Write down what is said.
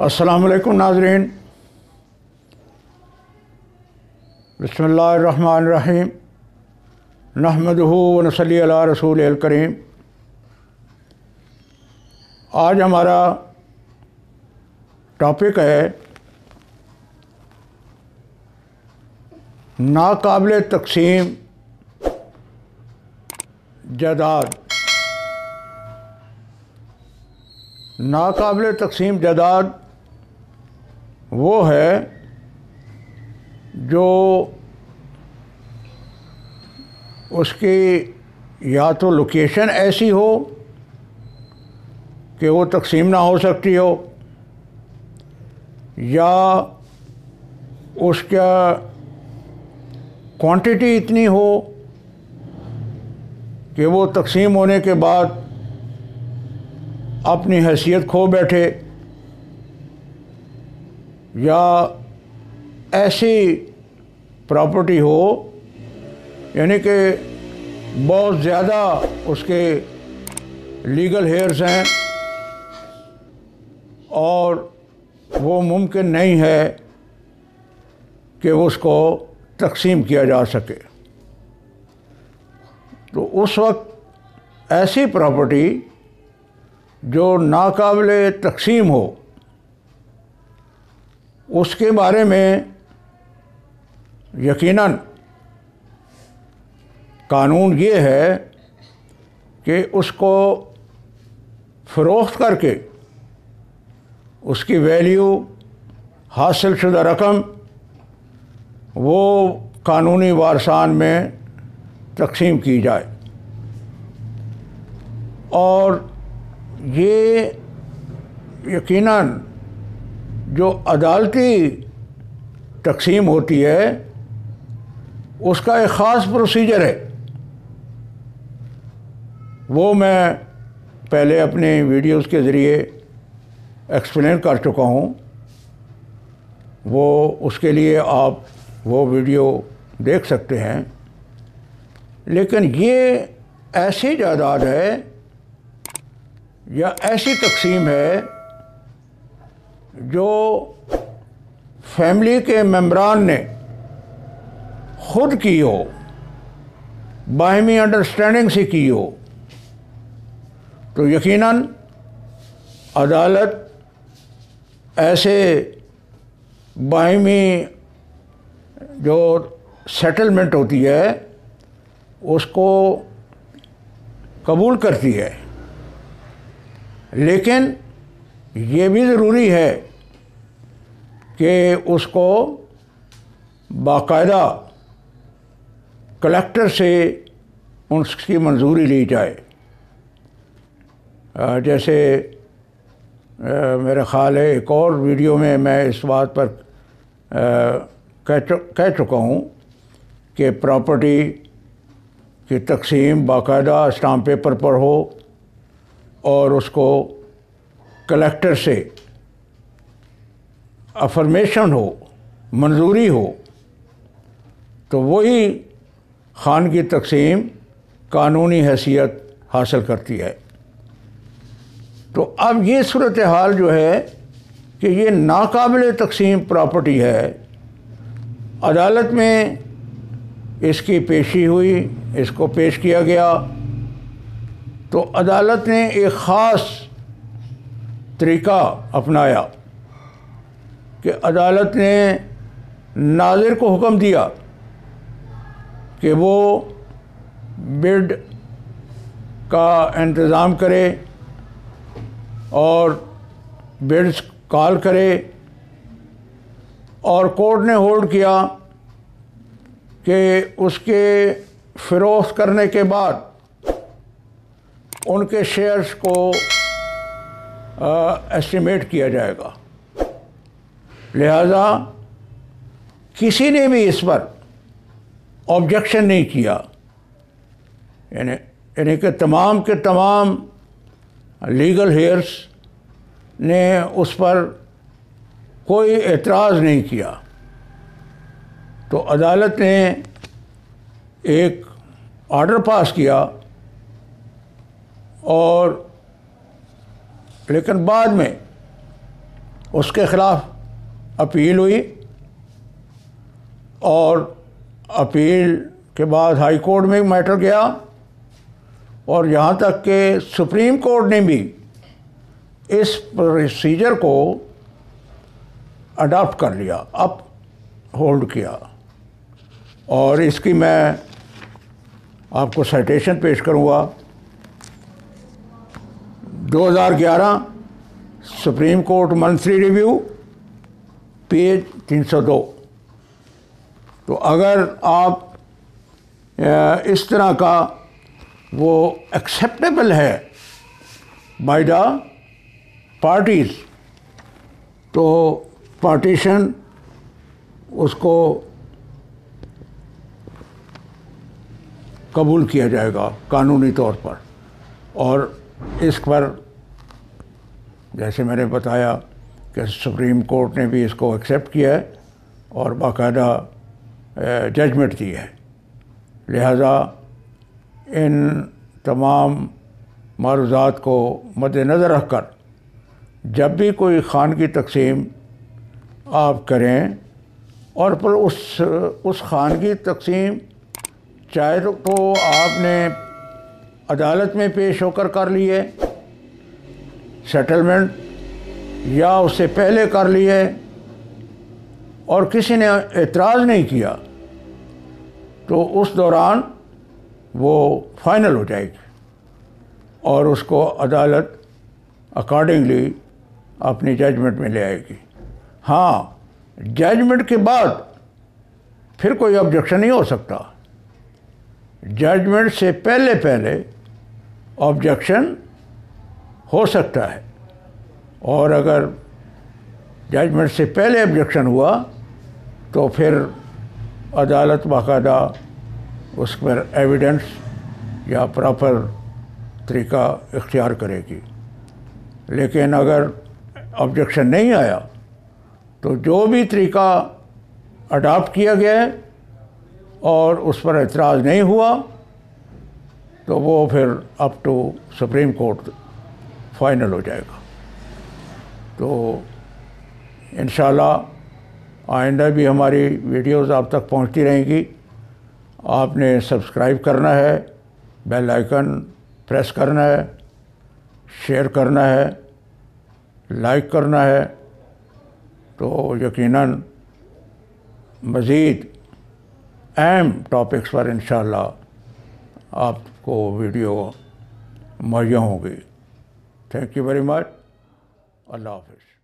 अस्सलामु अलैकुम नाज़रीन, बिस्मिल्लाहिर्रहमानिर्रहीम, नहमदुहु व नसल्ली अला रसूलिल करीम। आज हमारा टॉपिक है नाकाबिले तक़सीम जायदाद। नाकाबिले तक़सीम जायदाद वो है जो उसकी या तो लोकेशन ऐसी हो कि वो तक़सीम ना हो सकती हो, या उसका क्वांटिटी इतनी हो कि वो तक़सीम होने के बाद अपनी हैसियत खो बैठे, या ऐसी प्रॉपर्टी हो यानी कि बहुत ज़्यादा उसके लीगल हेयर्स हैं और वो मुमकिन नहीं है कि उसको तक़सीम किया जा सके। तो उस वक्त ऐसी प्रॉपर्टी जो नाकाबिले तक़सीम हो, उसके बारे में यकीनन कानून ये है कि उसको फ़रोख्त करके उसकी वैल्यू, हासिल शुदा रकम वो कानूनी वारसान में तक़सीम की जाए। और ये यकीनन जो अदालती तक़सीम होती है उसका एक ख़ास प्रोसीजर है। वो मैं पहले अपने वीडियोज़ के ज़रिए एक्सप्लेन कर चुका हूँ। वो उसके लिए आप वो वीडियो देख सकते हैं। लेकिन ये ऐसी जायदाद है या ऐसी तक़सीम है जो फैमिली के मेंबरान ने ख़ुद की हो, बाहिमी अंडरस्टैंडिंग से की हो, तो यकीनन अदालत ऐसे बाहिमी जो सेटलमेंट होती है उसको कबूल करती है। लेकिन ये भी ज़रूरी है कि उसको बाकायदा कलेक्टर से उसकी मंजूरी ली जाए। जैसे मेरा ख़्याल है एक और वीडियो में मैं इस बात पर कह चुका हूँ कि प्रॉपर्टी की तक़सीम बाकायदा स्टाम्प पेपर पर हो और उसको कलेक्टर से अफर्मेशन हो, मंजूरी हो, तो वही खान की तक़सीम कानूनी हैसियत हासिल करती है। तो अब ये सूरत हाल जो है कि ये नाकाबिले तक़सीम प्रॉपर्टी है, अदालत में इसकी पेशी हुई, इसको पेश किया गया, तो अदालत ने एक ख़ास तरीक़ा अपनाया कि अदालत ने नाज़िर को हुक्म दिया कि वो बिड का इंतज़ाम करे और बिड्स कॉल करे। और कोर्ट ने होल्ड किया कि उसके फ़रोख्त करने के बाद उनके शेयर्स को एस्टिमेट किया जाएगा। लिहाजा किसी ने भी इस पर ऑब्जेक्शन नहीं किया, यानी कि तमाम के तमाम लीगल हेयर्स ने उस पर कोई एतराज़ नहीं किया। तो अदालत ने एक ऑर्डर पास किया और लेकिन बाद में उसके ख़िलाफ़ अपील हुई और अपील के बाद हाई कोर्ट में मैटर गया और यहाँ तक कि सुप्रीम कोर्ट ने भी इस प्रोसीजर को अडॉप्ट कर लिया, अप होल्ड किया। और इसकी मैं आपको साइटेशन पेश करूँगा। 2011 supreme court monthly review, page 302। तो अगर आप इस तरह का वो एक्सेप्टेबल है बाय द पार्टीज़, तो पार्टीशन उसको कबूल किया जाएगा कानूनी तौर पर। और इस पर जैसे मैंने बताया कि सुप्रीम कोर्ट ने भी इसको एक्सेप्ट किया है और बाकायदा जजमेंट दी है। लिहाजा इन तमाम मारूज़ात को मद्देनज़र रखकर जब भी कोई खान की तकसीम आप करें, और पर उस खान की तकसीम चाहे तो आपने अदालत में पेश होकर कर ली है सेटलमेंट, या उससे पहले कर ली है और किसी ने एतराज़ नहीं किया, तो उस दौरान वो फाइनल हो जाएगी और उसको अदालत अकॉर्डिंगली अपनी जजमेंट में ले आएगी। हाँ, जजमेंट के बाद फिर कोई ऑब्जेक्शन नहीं हो सकता। जजमेंट से पहले पहले ऑब्जेक्शन हो सकता है, और अगर जजमेंट से पहले ऑब्जेक्शन हुआ तो फिर अदालत बाकायदा उस पर एविडेंस या प्रॉपर तरीका इख्तियार करेगी। लेकिन अगर ऑब्जेक्शन नहीं आया तो जो भी तरीका अडॉप्ट किया गया है और उस पर एतराज़ नहीं हुआ तो वो फिर up to supreme court final हो जाएगा। तो इंशाल्लाह आइंदा भी हमारी वीडियोज़ आप तक पहुंचती रहेंगी। आपने सब्सक्राइब करना है, बेल आइकन प्रेस करना है, शेयर करना है, लाइक करना है, तो यकीनन मज़ीद अहम टॉपिक्स पर इंशाल्लाह आपको वीडियो मुहैया होगी। Thank you very much. अल्लाह हाफ़िज़।